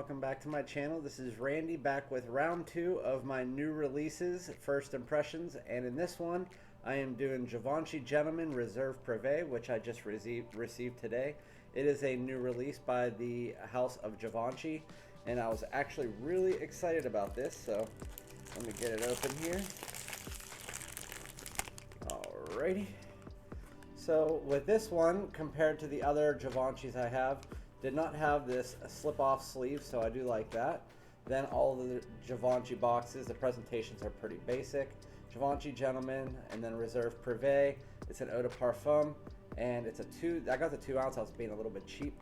welcome back to my channel. This is Randy back with round 2 of my new releases, first impressions, and in this one I am doing Givenchy Gentleman Reserve Privee, which I just received today. It is a new release by the house of Givenchy, and I was actually really excited about this, so let me get it open here. Alrighty. So with this one, compared to the other Givenchys I have, did not have this slip-off sleeve, so I do like that. Then all the Givenchy boxes, the presentations are pretty basic. Givenchy Gentleman, and then Reserve Privee. It's an eau de parfum, and it's a I got the 2 ounce, I was being a little bit cheap.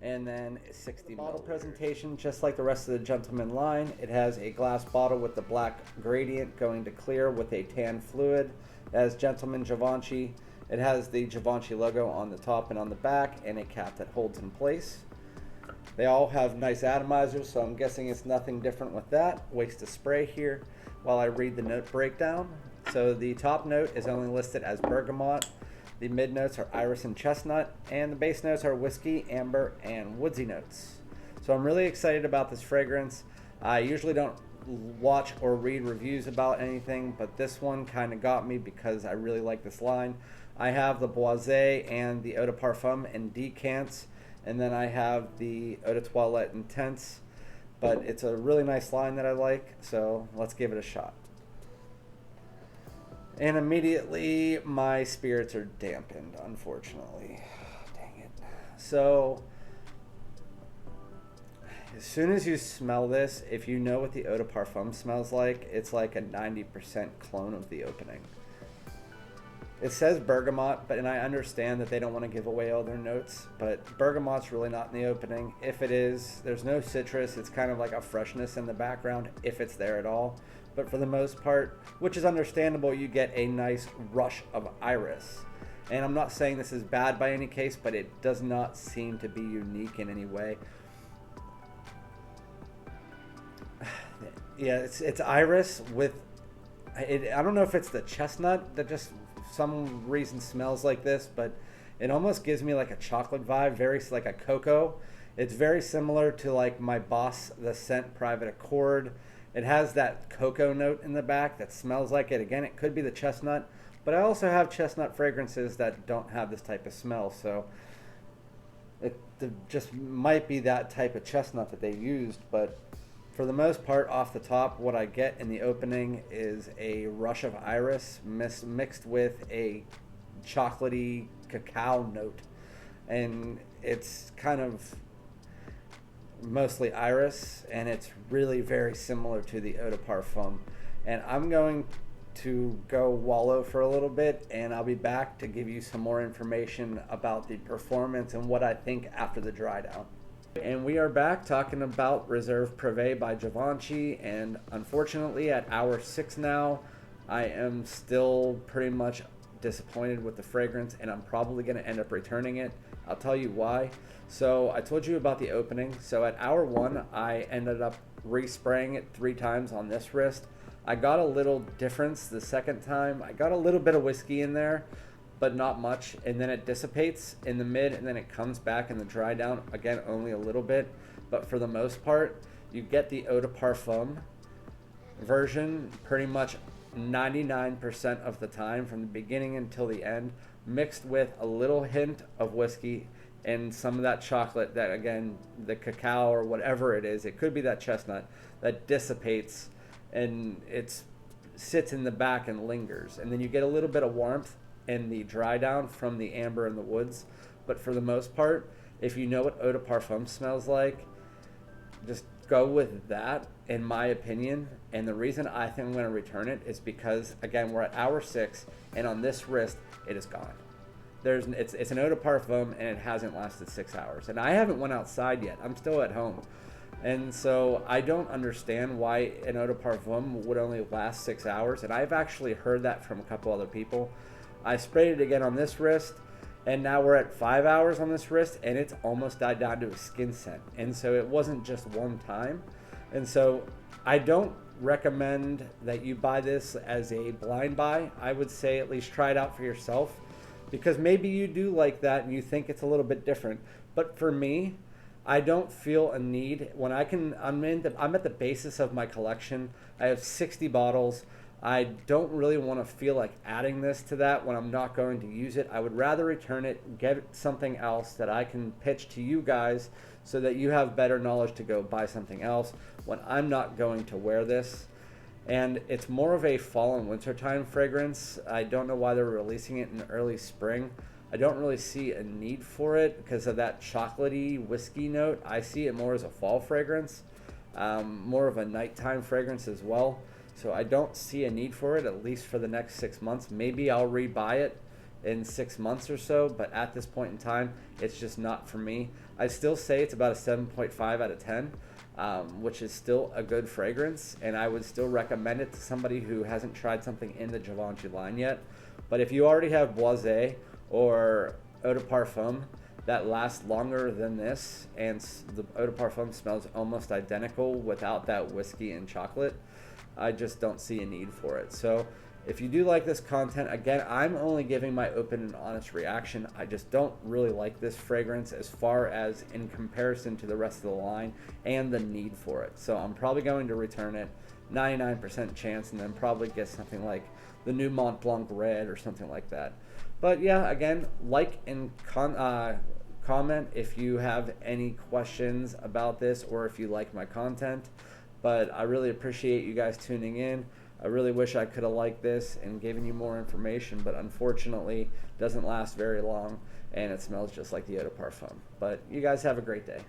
And then 60 bottle presentation, just like the rest of the Gentleman line. It has a glass bottle with the black gradient going to clear with a tan fluid. It has Gentleman Givenchy. It has the Givenchy logo on the top and on the back, and a cap that holds in place. They all have nice atomizers, so I'm guessing it's nothing different with that. Waste of spray here while I read the note breakdown. So the top note is only listed as bergamot. The mid notes are iris and chestnut, and the base notes are whiskey, amber, and woodsy notes. So I'm really excited about this fragrance. I usually don't watch or read reviews about anything, but this one kind of got me because I really like this line. I have the Boisé and the Eau de Parfum in decants, and then I have the Eau de Toilette Intense, but it's a really nice line that I like, so let's give it a shot. And immediately my spirits are dampened, unfortunately. Dang it. So as soon as you smell this, if you know what the Eau de Parfum smells like, it's like a 90% clone of the opening. It says bergamot, and I understand that they don't want to give away all their notes, but bergamot's really not in the opening. If it is, there's no citrus. It's kind of like a freshness in the background, if it's there at all. But for the most part, which is understandable, you get a nice rush of iris. And I'm not saying this is bad by any case, but it does not seem to be unique in any way. Yeah, it's iris with, I don't know if it's the chestnut that just some reason smells like this, but it almost gives me like a chocolate vibe, very like a cocoa. It's very similar to like my Boss the Scent Private Accord. It has that cocoa note in the back that smells like it. Again, it could be the chestnut, but I also have chestnut fragrances that don't have this type of smell, so it just might be that type of chestnut that they used. But for the most part, off the top, what I get in the opening is a rush of iris mixed with a chocolatey cacao note, and it's kind of mostly iris, and it's really very similar to the Eau de Parfum. And I'm going to go wallow for a little bit, and I'll be back to give you some more information about the performance and what I think after the dry down. And we are back talking about Reserve Privee by Givenchy, and unfortunately at hour 6 now, I am still pretty much disappointed with the fragrance, and I'm probably going to end up returning it. I'll tell you why. So I told you about the opening. So at hour 1, I ended up respraying it 3 times on this wrist. I got a little difference the second time. I got a little bit of whiskey in there, but not much, and then it dissipates in the mid, and then it comes back in the dry down, again only a little bit. But for the most part, you get the Eau de Parfum version pretty much 99% of the time, from the beginning until the end, mixed with a little hint of whiskey and some of that chocolate, that again, the cacao or whatever it is, it could be that chestnut, that dissipates and it sits in the back and lingers, and then you get a little bit of warmth in the dry down from the amber and the woods. But for the most part, if you know what Eau de Parfum smells like, just go with that, in my opinion. And the reason I think I'm going to return it is because, again, we're at hour 6, and on this wrist, it is gone. It's an Eau de Parfum, and it hasn't lasted 6 hours. And I haven't went outside yet. I'm still at home. And so I don't understand why an Eau de Parfum would only last 6 hours. And I've actually heard that from a couple other people. I sprayed it again on this wrist, and now we're at 5 hours on this wrist, and it's almost died down to a skin scent. And so it wasn't just one time. And so I don't recommend that you buy this as a blind buy. I would say at least try it out for yourself, because maybe you do like that and you think it's a little bit different. But for me, I don't feel a need when I'm at the basis of my collection. I have 60 bottles. I don't really want to feel like adding this to that when I'm not going to use it. I would rather return it, get something else that I can pitch to you guys so that you have better knowledge to go buy something else when I'm not going to wear this. And it's more of a fall and winter time fragrance. I don't know why they're releasing it in early spring. I don't really see a need for it because of that chocolatey whiskey note. I see it more as a fall fragrance, more of a nighttime fragrance as well. So I don't see a need for it, at least for the next 6 months. Maybe I'll rebuy it in 6 months or so, but at this point in time, it's just not for me. I still say it's about a 7.5 out of 10, which is still a good fragrance, and I would still recommend it to somebody who hasn't tried something in the Givenchy line yet. But if you already have Boisé or Eau de Parfum that lasts longer than this, and the Eau de Parfum smells almost identical without that whiskey and chocolate, I just don't see a need for it. So if you do like this content, again, I'm only giving my open and honest reaction. I just don't really like this fragrance as far as in comparison to the rest of the line and the need for it. So I'm probably going to return it, 99% chance, and then probably get something like the new Mont Blanc Red or something like that. But yeah, again, like and comment if you have any questions about this or if you like my content. But I really appreciate you guys tuning in. I really wish I could have liked this and given you more information, but unfortunately it doesn't last very long and it smells just like the Eau de Parfum. But you guys have a great day.